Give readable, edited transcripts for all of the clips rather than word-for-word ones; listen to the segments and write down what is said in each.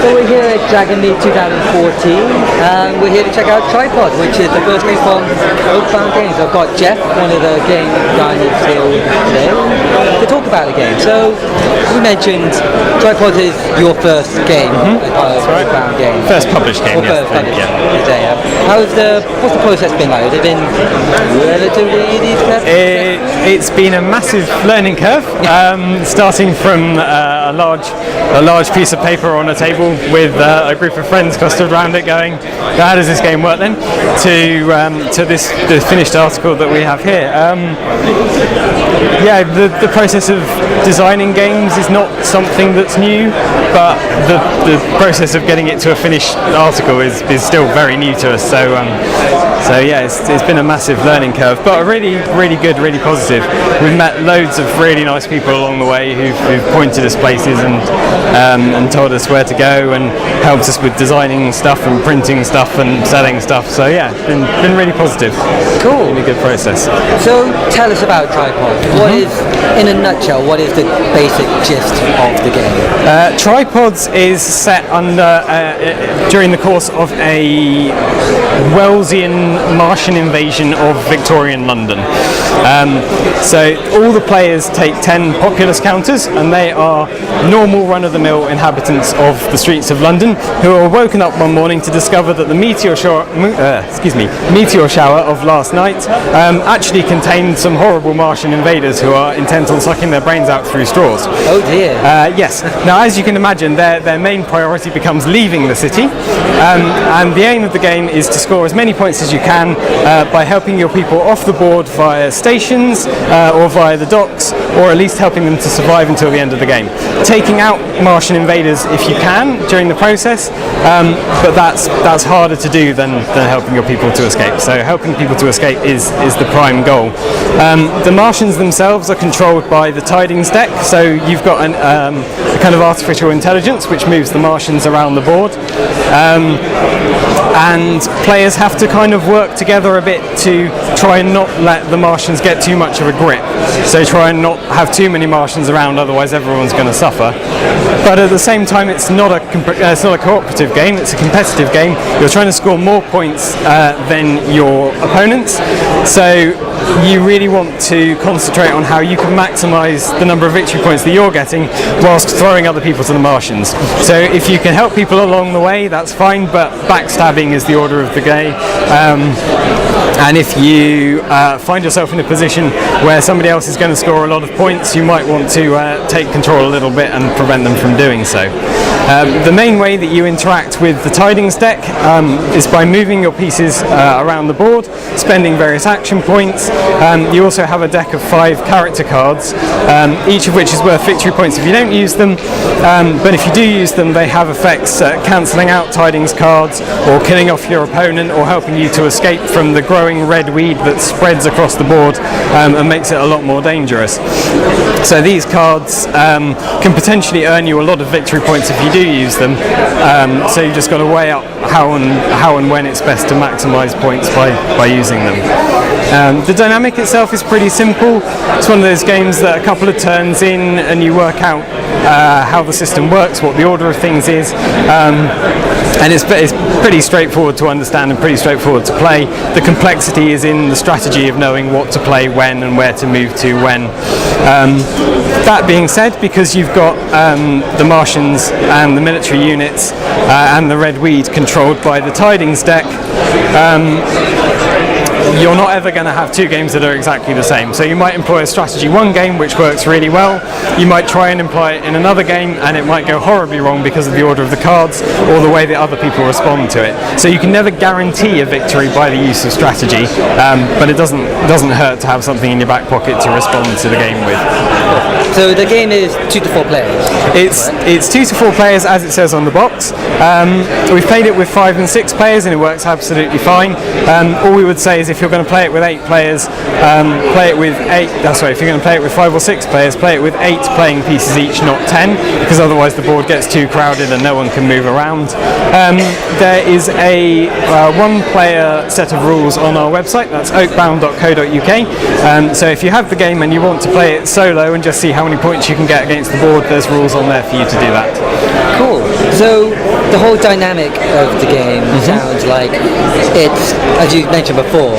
So we're here at Dragonmeet 2014, and we're here to check out Tripod, which is the first game from Oakbound Games. I've got Geoff, one of the game designers, here today to talk about the game. So you mentioned Tripod is your first game, Oakbound Games. First published game, yes. What's the process been like? Has it been relatively easy to test? It's been a massive learning curve, starting from a large piece of paper on a table with a group of friends clustered around it going, how does this game work then, to the finished article that we have here. The process of designing games is not something that's new, but the process of getting it to a finished article is still very new to us. So it's been a massive learning curve, but really good, really positive. We've met loads of really nice people along the way who've pointed us places and told us where to go and helped us with designing stuff and printing stuff and selling stuff. So yeah, it's been really positive. Cool. Really good process. So tell us about Tripod. What is, in a nutshell, what is the basic gist of the game? Tripods is set under during the course of a Wellesian Martian invasion of Victorian London. So all the players take 10 populace counters, and they are normal run-of-the-mill inhabitants of the streets of London who are woken up one morning to discover that the meteor shower of last night actually contained some horrible Martian invaders who are intent on sucking their brains out through straws. Oh dear. Yes. Now, as you can imagine, their main priority becomes leaving the city, and the aim of the game is to score as many points as you can by helping your people off the board via stations or via the docks, or at least helping them to survive until the end of the game. Taking out Martian invaders if you can during the process, but that's harder to do than helping your people to escape. So helping people to escape is the prime goal. The Martians themselves are controlled by the tidings deck, so you've got a kind of artificial intelligence which moves the Martians around the board. And players have to kind of work together a bit to try and not let the Martians get too much of a grip. So try and not have too many Martians around, otherwise everyone's going to suffer. But at the same time, it's not a cooperative game, it's a competitive game. You're trying to score more points than your opponents. So you really want to concentrate on how you can maximise the number of victory points that you're getting whilst throwing other people to the Martians. So if you can help people along the way, that's fine, but backstabbing is the order of the day. And if you find yourself in a position where somebody else is going to score a lot of points, you might want to take control a little bit and prevent them from doing so. The main way that you interact with the tidings deck is by moving your pieces around the board, spending various action points. You also have a deck of 5 character cards, each of which is worth victory points if you don't use them, but if you do use them, they have effects cancelling out tidings cards, or killing off your opponent, or helping you to escape from the growing red weed that spreads across the board and makes it a lot more dangerous. So these cards can potentially earn you a lot of victory points if you do use them, so you've just got to weigh up how and when it's best to maximise points by using them. The dynamic itself is pretty simple. It's one of those games that a couple of turns in and you work out how the system works, what the order of things is, and it's pretty straightforward to understand and pretty straightforward to play. The complexity is in the strategy of knowing what to play when and where to move to when. That being said, because you've got the Martians and the military units and the red weed controlled by the tidings deck, you're not ever going to have 2 games that are exactly the same. So you might employ a strategy one game which works really well, you might try and employ it in another game and it might go horribly wrong because of the order of the cards or the way that other people respond to it. So you can never guarantee a victory by the use of strategy, but it doesn't hurt to have something in your back pocket to respond to the game with. So the game is 2 to 4 players? It's 2 to 4 players as it says on the box. We've played it with 5 and 6 players and it works absolutely fine. All we would say is if you're going to play it with 8 players, play it with 8. That's right. If you're going to play it with 5 or 6 players, play it with 8 playing pieces each, not 10, because otherwise the board gets too crowded and no one can move around. There is a one-player set of rules on our website. That's oakbound.co.uk. So if you have the game and you want to play it solo and just see how how many points you can get against the board. There's rules on there for you to do that. Cool. So the whole dynamic of the game sounds like it's, as you mentioned before,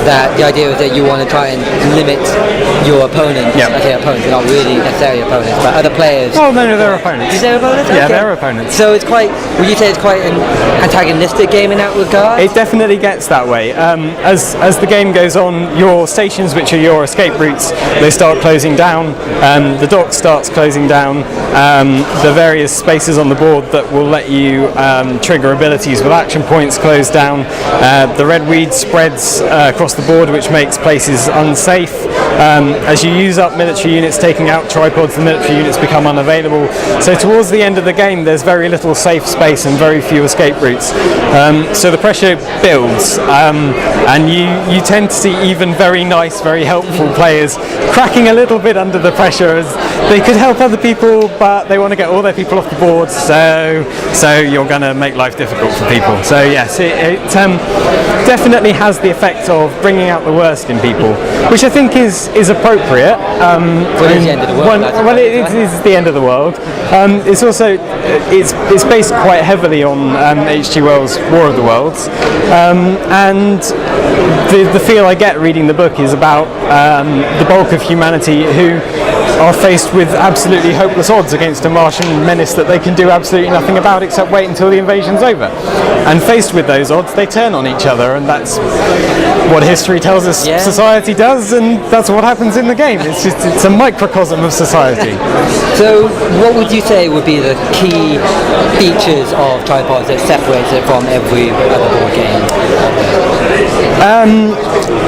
that the idea is that you want to try and limit your opponents. Yep. I say opponents, they're not really necessarily opponents, but other players. Oh no, they're opponents. Is there opponents? Yeah, Okay. they're opponents. So it's quite, would you say it's quite an antagonistic game in that regard? It definitely gets that way. As the game goes on, your stations, which are your escape routes, they start closing down. The dock starts closing down. The various spaces on the board that will let you trigger abilities with action points close down. The red weed spreads across the board, which makes places unsafe. As you use up military units, taking out tripods, the military units become unavailable. So towards the end of the game, there's very little safe space and very few escape routes. So the pressure builds, and you tend to see even very nice, very helpful players cracking a little bit under the pressure, as they could help other people, but they want to get all their people off the board. So you're going to make life difficult for people. So yes, it definitely has the effect of bringing out the worst in people, which I think is appropriate. Well, it's the end of the world. It is the end of the world. It's also it's based quite heavily on H.G. Wells' War of the Worlds, and the feel I get reading the book is about the bulk of humanity who are faced with absolutely hopeless odds against a Martian menace that they can do absolutely nothing about except wait until the invasion's over. And faced with those odds, they turn on each other, and that's what history tells us society does, and that's what happens in the game. It's a microcosm of society. So what would you say would be the key features of tripods that separates it from every other board game?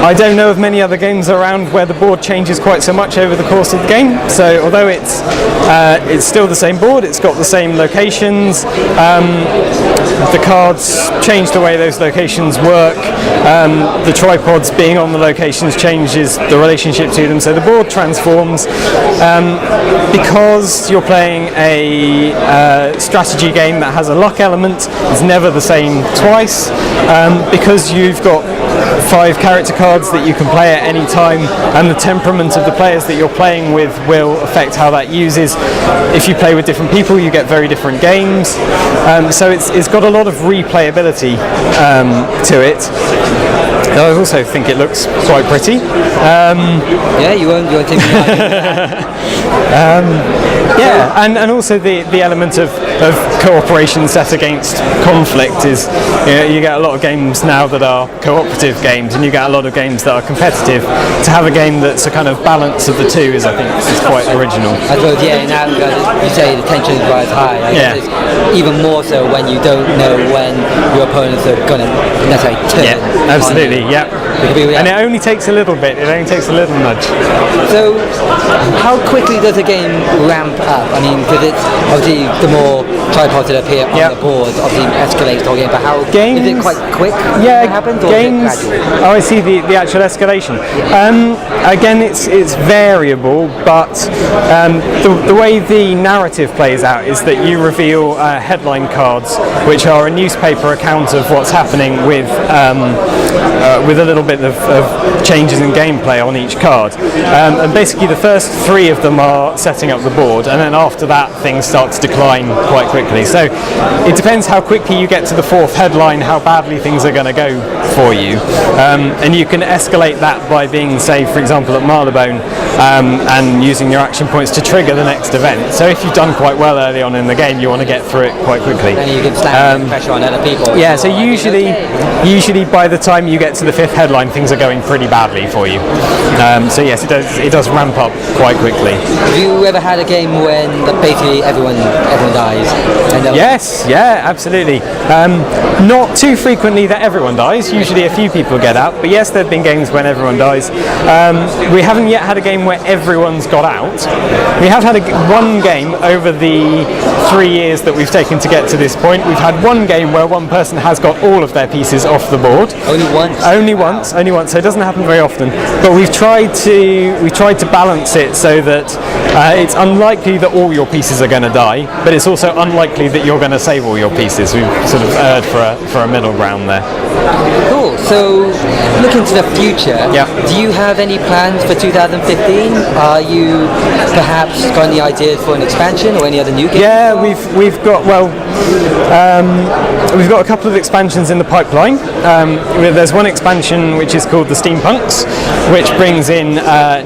I don't know of many other games around where the board changes quite so much over the course of the game. So although it's still the same board, it's got the same locations. The cards change the way those locations work. The tripods being on the locations changes the relationship to them. So the board transforms because you're playing a strategy game that has a luck element. It's never the same twice because you've got 5 character cards that you can play at any time, and the temperament of the players that you're playing with will affect how that uses. If you play with different people, you get very different games. So it's got a lot of replayability to it. I also think it looks quite pretty. Yeah, you won't take me Yeah, and also the element of cooperation set against conflict is, you get a lot of games now that are cooperative games, and you get a lot of games that are competitive. To have a game that's a kind of balance of the two is, I think, is quite original. I suppose, yeah, in that regard, you say the tension is rise high. I guess it's even more so when you don't know when your opponents are going to necessarily turn. Yeah, absolutely, yeah. And it only takes a little bit, it only takes a little nudge. So, how quickly does a game ramp up? I mean, because it's obviously the more tripods that appear on the board, obviously escalates the whole game, but how is it quite quick? Yeah, what happens, or games. is it gradual? Oh, I see the actual escalation. Again, it's variable, but the way the narrative plays out is that you reveal headline cards, which are a newspaper account of what's happening with a little bit of changes in gameplay on each card. And basically the first 3 of them are setting up the board, and then after that things start to decline quite quickly. So it depends how quickly you get to the 4th headline, how badly things are going to go for you. And you can escalate that by being, say, for example, at Marylebone, and using your action points to trigger the next event. So if you've done quite well early on in the game, you want to get through it quite quickly. Then you can slam pressure on other people. Yeah, so usually by the time you get to the 5th headline, things are going pretty badly for you. So yes, it does ramp up quite quickly. Have you ever had a game when basically everyone dies? Yes, yeah, absolutely. Not too frequently that everyone dies. Usually a few people get out, but yes, there have been games when everyone dies. We haven't yet had a game where everyone's got out. We have had one game over the 3 years that we've taken to get to this point. We've had one game where one person has got all of their pieces off the board. Only once. So it doesn't happen very often. But we've tried to balance it so that it's unlikely that all your pieces are going to die, but it's also unlikely that you're going to save all your pieces. We've sort of erred for a middle ground there. Cool. So looking to the future, do you have any plans for 2015? 14. Are you perhaps got any ideas for an expansion or any other new games? Yeah, we've got we've got a couple of expansions in the pipeline. There's one expansion which is called the Steampunks, which brings in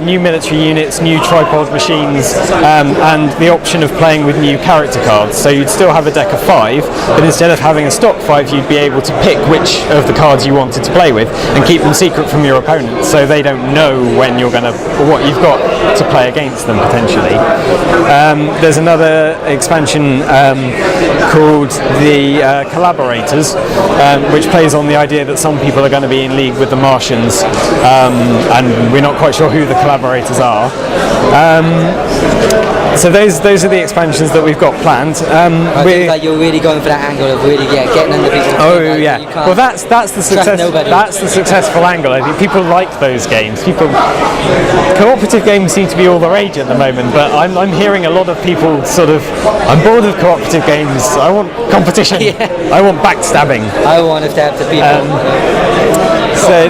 new military units, new tripod machines, and the option of playing with new character cards. So you'd still have a deck of 5, but instead of having a stock 5, you'd be able to pick which of the cards you wanted to play with and keep them secret from your opponents, so they don't know when you're going to, or what you've got to play against them potentially. There's another expansion called the Collaborators, which plays on the idea that some people are going to be in league with the Martians, and we're not quite sure who the Collaborators are. So those are the expansions that we've got planned. I think that you're really going for that angle of really getting under people's skin. Oh yeah. Well, that's the success. That's the successful angle. I think people like those games. Cooperative games seem to be all the rage at the moment, but I'm hearing a lot of people sort of, I'm bored of cooperative games. I want competition. Yeah. I want backstabbing. I want to stab the people. So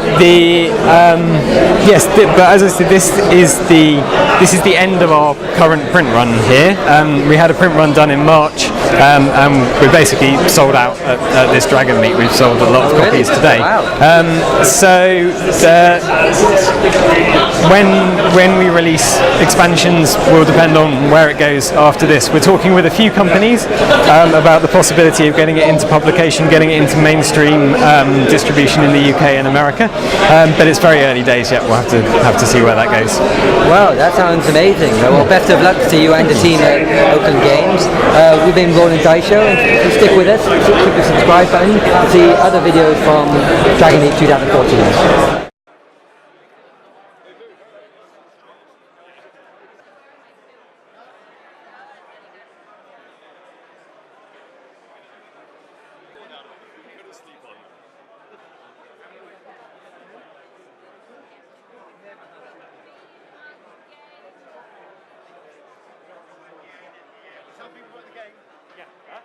but as I said, this is the end of our current print run here. We had a print run done in March, and we basically sold out at this Dragonmeet. We've sold a lot of copies today. Wow. When we release expansions will depend on where it goes after this. We're talking with a few companies about the possibility of getting it into publication, getting it into mainstream distribution in the UK and America, but it's very early days yet. We'll have to see where that goes. Wow, that sounds amazing. Well, best of luck to you and the team at Oakland Games. We've been Rollin Dice Show, and if you stick with us, click the subscribe button to see other videos from Dragonmeet 2014. Tell people about the game. Yeah. Huh?